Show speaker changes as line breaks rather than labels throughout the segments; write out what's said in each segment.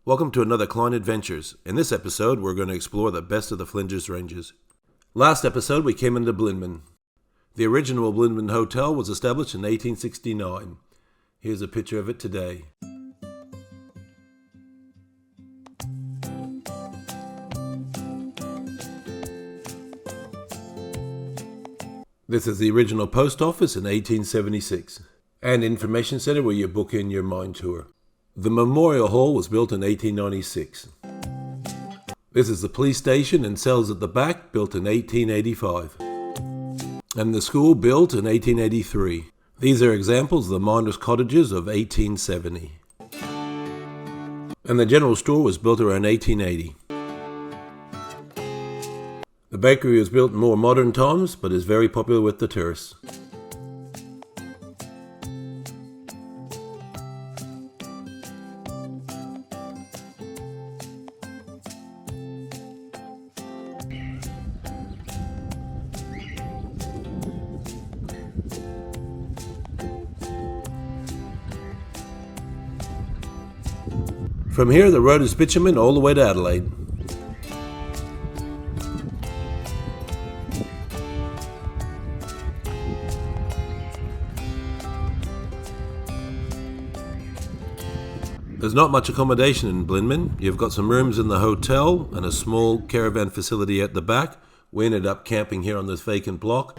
Welcome to another Klein Adventures. In this episode, we're going to explore the best of the Flinders Ranges. Last episode, we came into Blinman. The original Blinman Hotel was established in 1869. Here's a picture of it today. This is the original post office in 1876, and information center where you book in your mine tour. The Memorial Hall was built in 1896. This is the police station and cells at the back, built in 1885. And the school built in 1883. These are examples of the miners' cottages of 1870. And the general store was built around 1880. The bakery was built in more modern times, but is very popular with the tourists. From here, the road is bitumen all the way to Adelaide. There's not much accommodation in Blinman. You've got some rooms in the hotel and a small caravan facility at the back. We ended up camping here on this vacant block.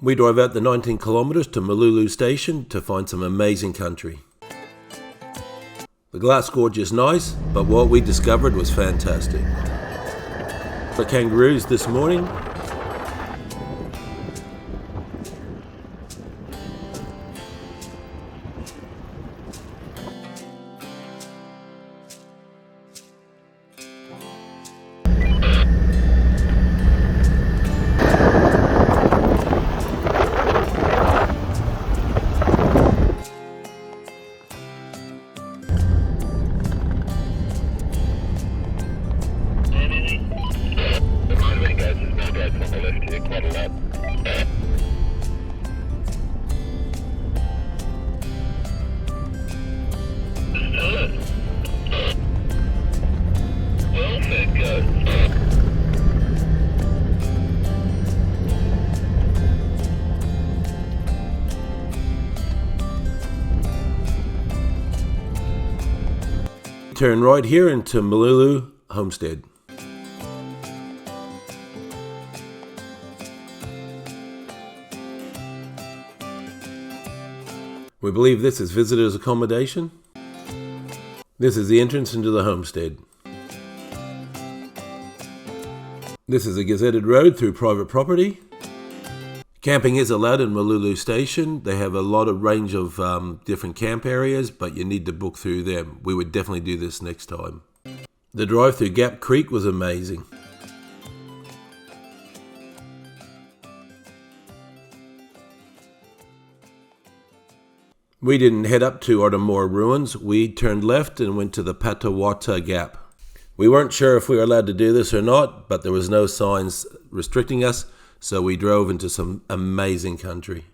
We drove out the 19 kilometres to Malulu Station to find some amazing country. The glass gorge is nice, but what we discovered was fantastic. The kangaroos this morning. Turn right here into Malulu Homestead. We believe this is visitors' accommodation. This is the entrance into the homestead. This is a gazetted road through private property. Camping is allowed in Malulu Station. They have a lot of range of different camp areas, but you need to book through them. We would definitely do this next time. The drive through Gap Creek was amazing. We didn't head up to Artemora Ruins. We turned left and went to the Patawata Gap. We weren't sure if we were allowed to do this or not, but there was no signs restricting us. So we drove into some amazing country.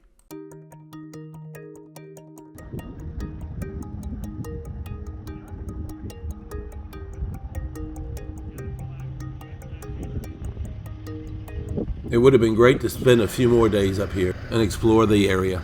It would have been great to spend a few more days up here and explore the area.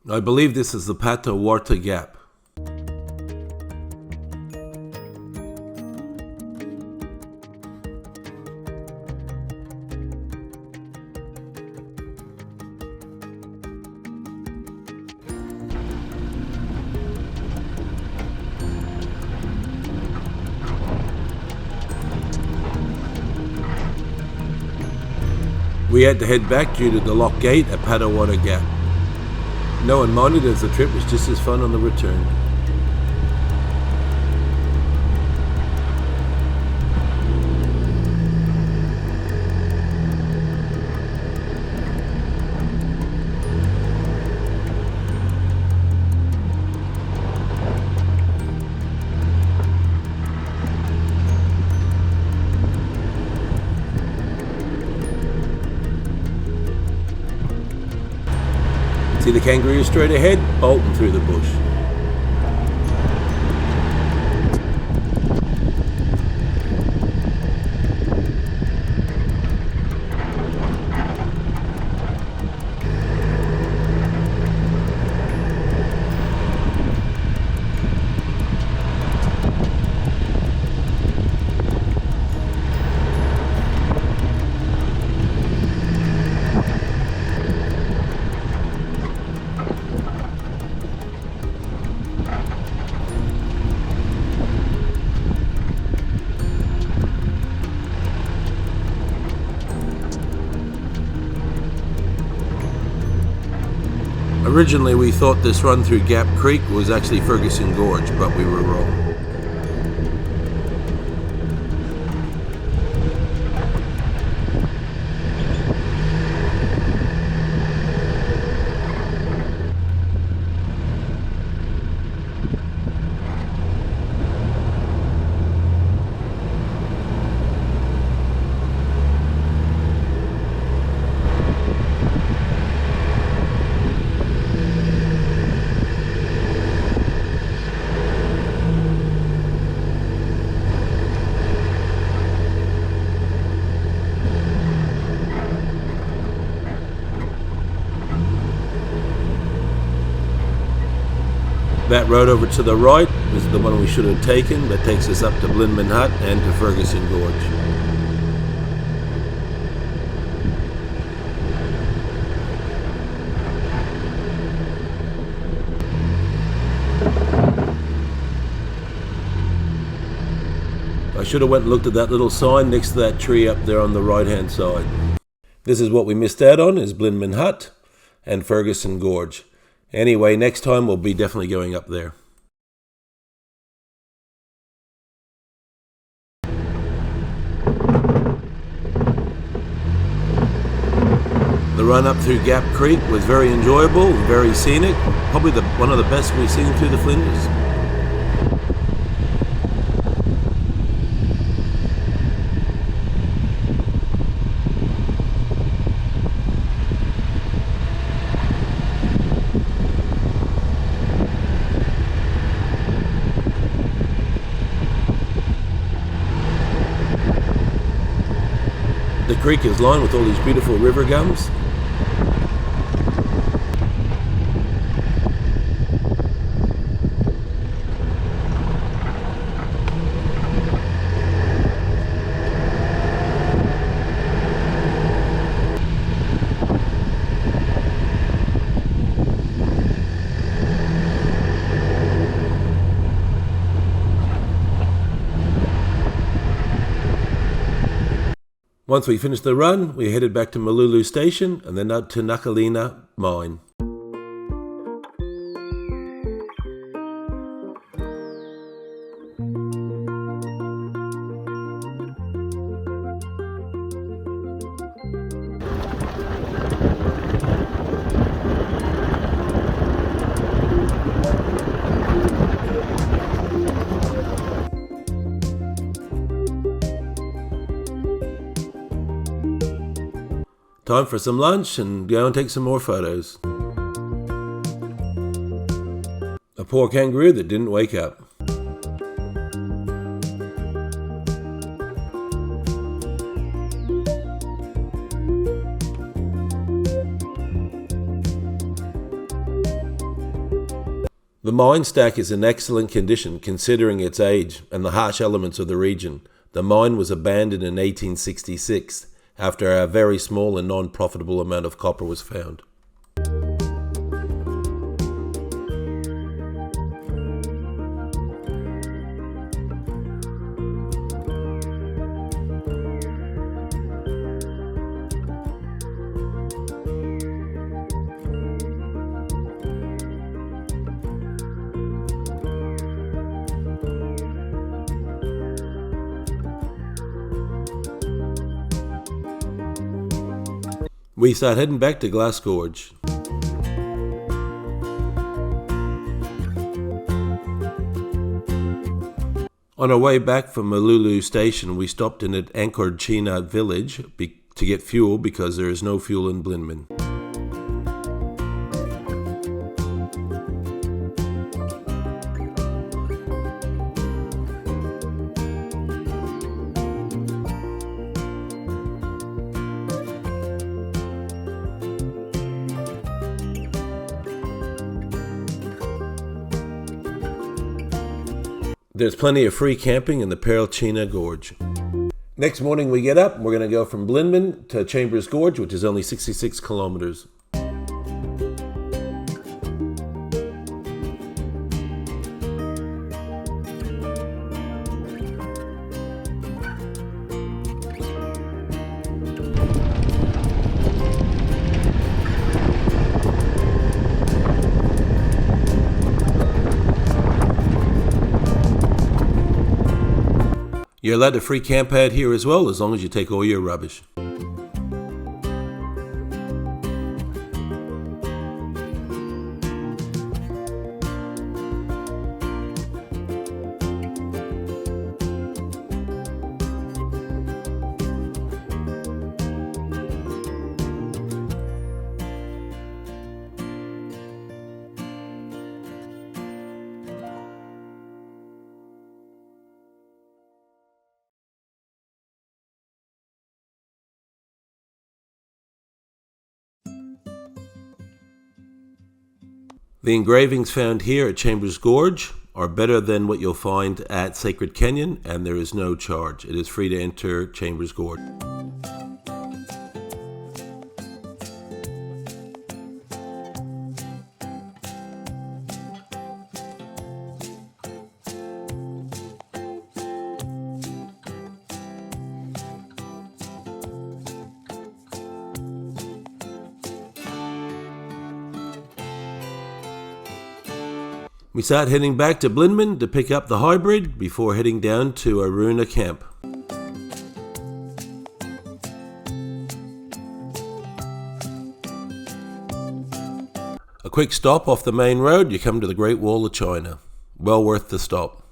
I believe this is the Patawata Gap. We had to head back due to the lock gate at Padawater Gap. No one minded as the trip was just as fun on the return. See the kangaroo straight ahead, bolting through the bush. Originally we thought this run through Gap Creek was actually Ferguson Gorge, but we were wrong. That road over to the right is the one we should have taken, that takes us up to Blinman Hut and to Ferguson Gorge. I should have went and looked at that little sign next to that tree up there on the right hand side. This is what we missed out on, is Blinman Hut and Ferguson Gorge. Anyway, next time we'll be definitely going up there. The run up through Gap Creek was very enjoyable and very scenic. Probably one of the best we've seen through the Flinders. The creek is lined with all these beautiful river gums. Once we finished the run, we headed back to Malulu Station and then out to Nakalina Mine. Time for some lunch and go and take some more photos. A poor kangaroo that didn't wake up. The mine stack is in excellent condition considering its age and the harsh elements of the region. The mine was abandoned in 1866. After a very small and non-profitable amount of copper was found. We start heading back to Glass Gorge. On our way back from Malulu Station, we stopped in at Anchored Chena Village to get fuel because there is no fuel in Blinman. There's plenty of free camping in the Chena Gorge. Next morning we get up and we're going to go from Blinman to Chambers Gorge, which is only 66 kilometers. You're allowed a free camp pad here as well, as long as you take all your rubbish. The engravings found here at Chambers Gorge are better than what you'll find at Sacred Canyon, and there is no charge. It is free to enter Chambers Gorge. We start heading back to Blinman to pick up the hybrid before heading down to Aruna Camp. A quick stop off the main road, you come to the Great Wall of China. Well worth the stop.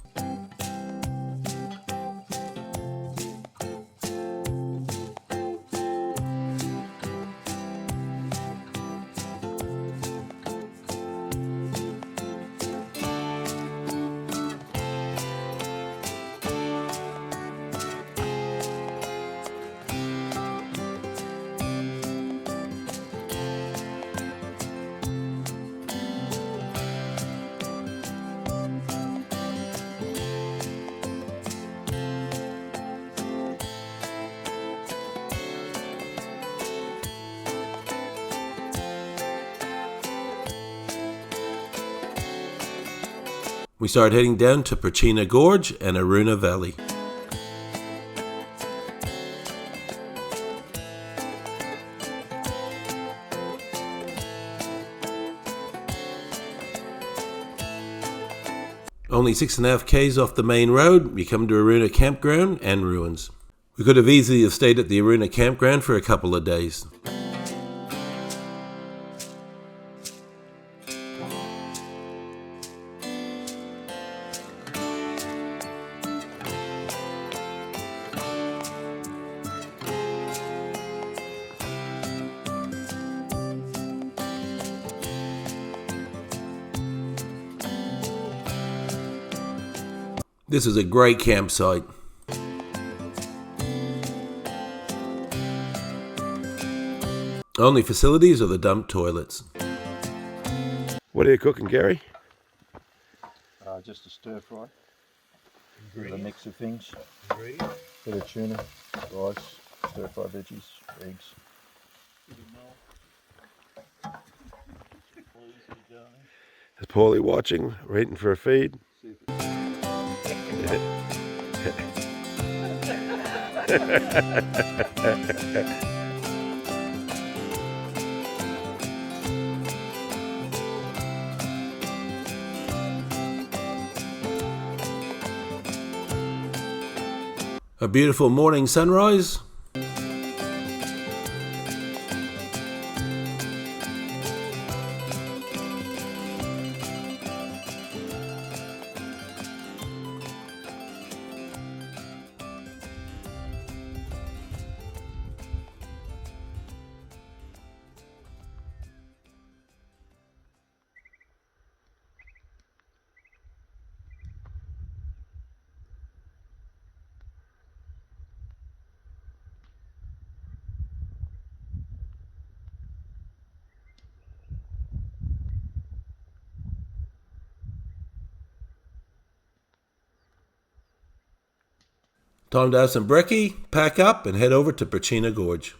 We start heading down to Chena Gorge and Aruna Valley. Only 6.5 k's off the main road, we come to Aruna Campground and ruins. We could have easily stayed at the Aruna Campground for a couple of days. This is a great campsite. Only facilities are the dump toilets. What are you cooking, Gary?
Just a stir fry. With a mix of things. Bit of tuna, rice, stir fry veggies, eggs.
Is Paulie watching, waiting for a feed? A beautiful morning sunrise. Time to have some brekkie, pack up, and head over to Perchina Gorge.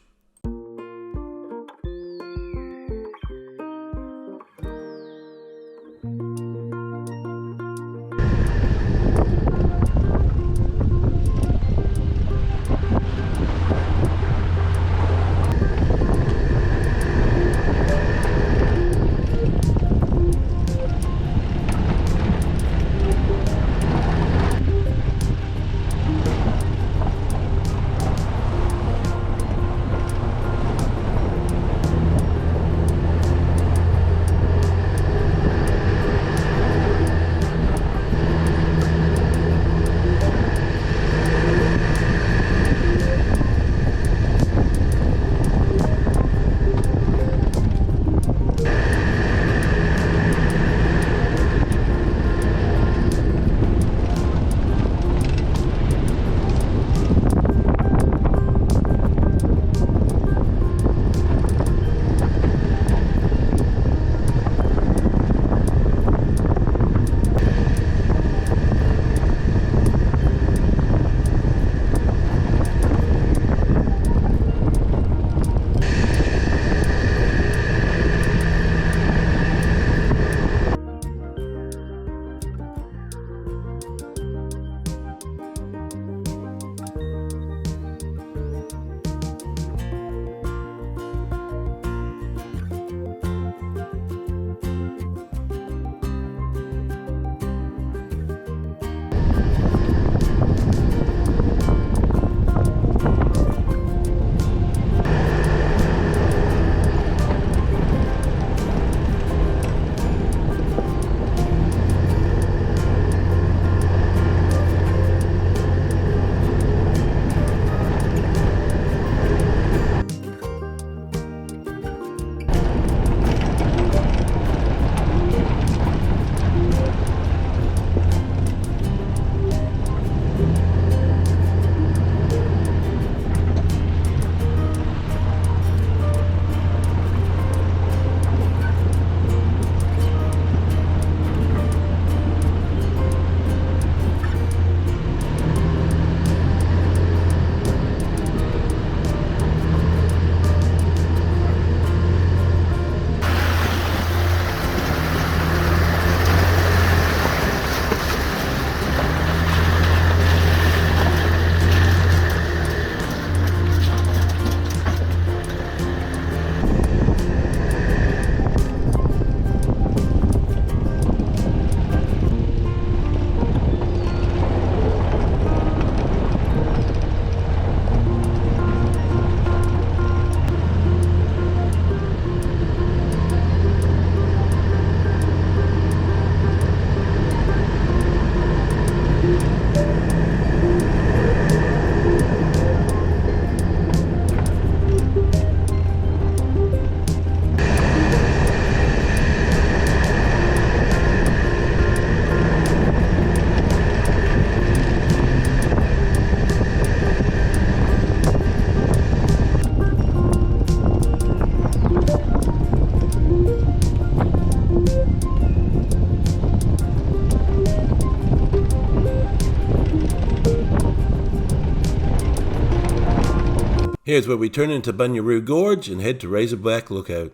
Here's where we turn into Bunyaroo Gorge and head to Razorback Lookout.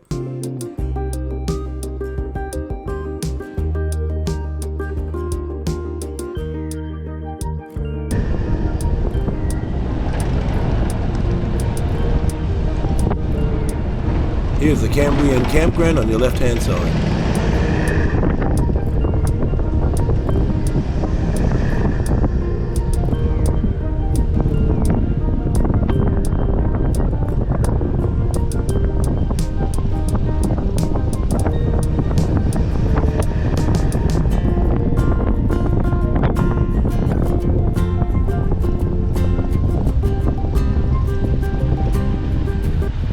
Here's the Cambrian campground on your left-hand side.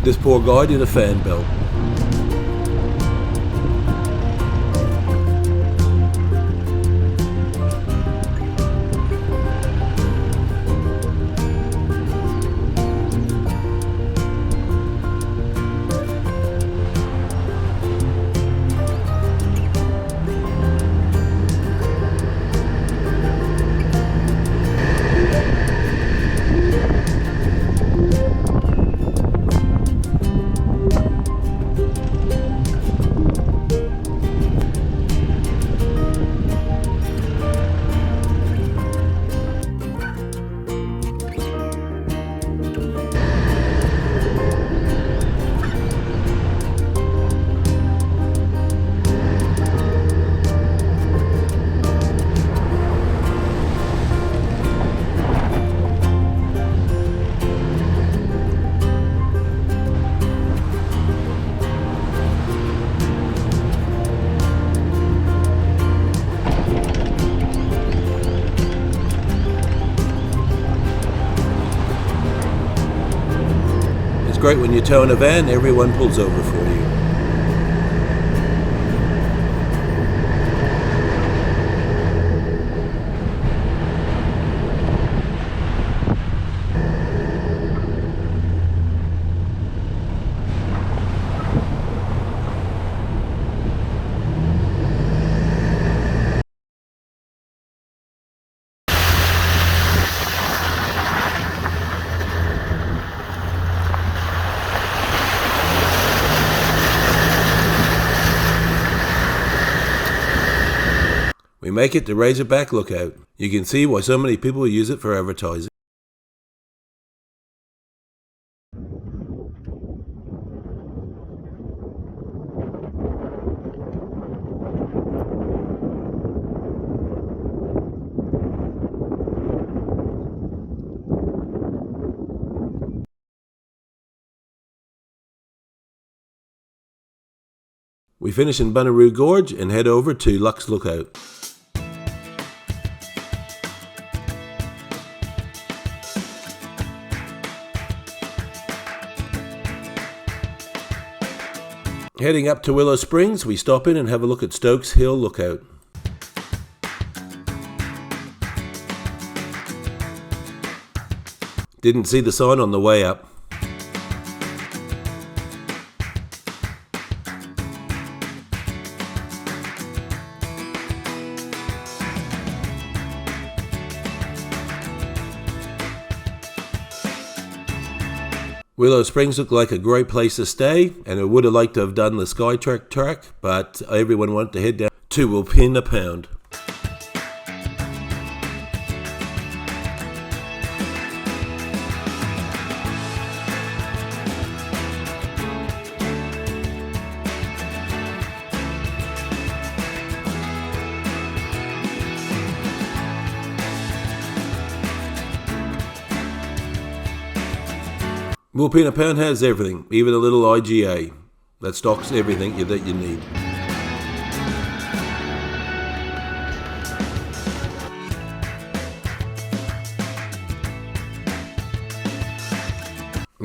This poor guy did a fan belt. great when you tow in a van, everyone pulls over for you. We make it to Razorback Lookout. You can see why so many people use it for advertising. We finish in Bunaroo Gorge and head over to Luck's Lookout. Heading up to Willow Springs, we stop in and have a look at Stokes Hill Lookout. Didn't see the sign on the way up. Willow Springs looked like a great place to stay, and I would have liked to have done the Skytrack track, but everyone wanted to head down to Wilpena Pound. Wilpena Pound has everything, even a little IGA that stocks everything that you need.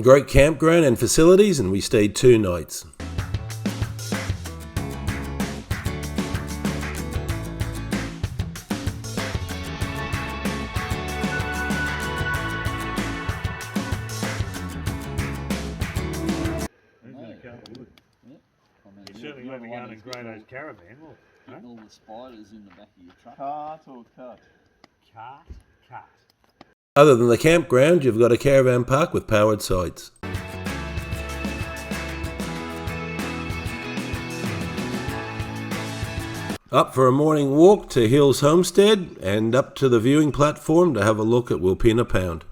Great campground and facilities, and we stayed 2 nights.
You certainly won't be going in Grado's caravan, will you?
Getting all the spiders in the back of your truck.
Cart or cut?
Cart.
Other than the campground, you've got a caravan park with powered sites. Up for a morning walk to Hills Homestead and up to the viewing platform to have a look at Wilpena Pound.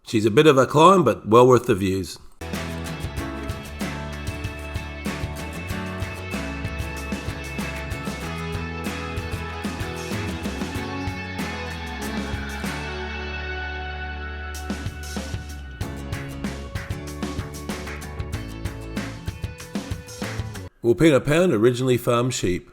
She's a bit of a climb, but well worth the views. Wilpena Pound originally farmed sheep.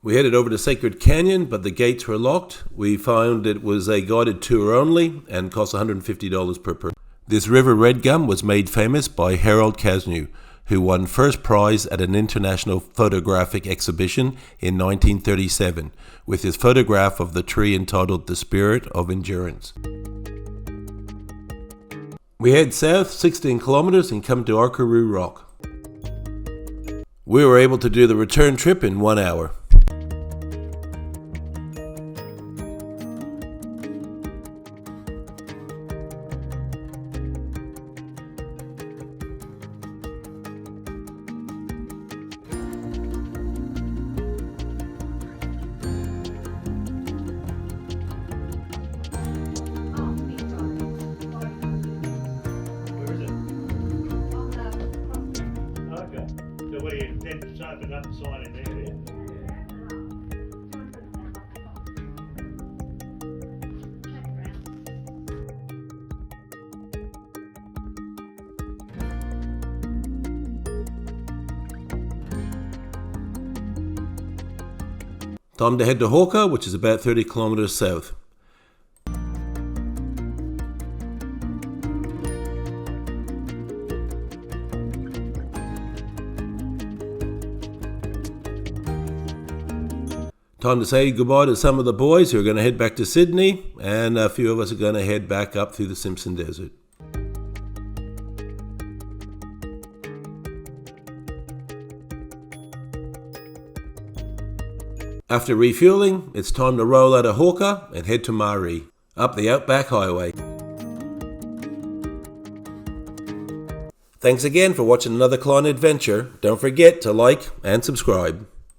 We headed over to Sacred Canyon, but the gates were locked. We found it was a guided tour only and cost $150 per person. This river red gum was made famous by Harold Casnew, who won first prize at an international photographic exhibition in 1937 with his photograph of the tree entitled The Spirit of Endurance. We head south 16 kilometers and come to Arkaroo Rock. We were able to do the return trip in 1 hour.
Okay. So what do you then just open up the sign in there, yeah?
Time to head to Hawker, which is about 30 kilometers south. Time to say goodbye to some of the boys who are going to head back to Sydney, and a few of us are going to head back up through the Simpson Desert. After refueling, it's time to roll out of Hawker and head to Maree, up the Outback Highway. Thanks again for watching another Klein adventure. Don't forget to like and subscribe.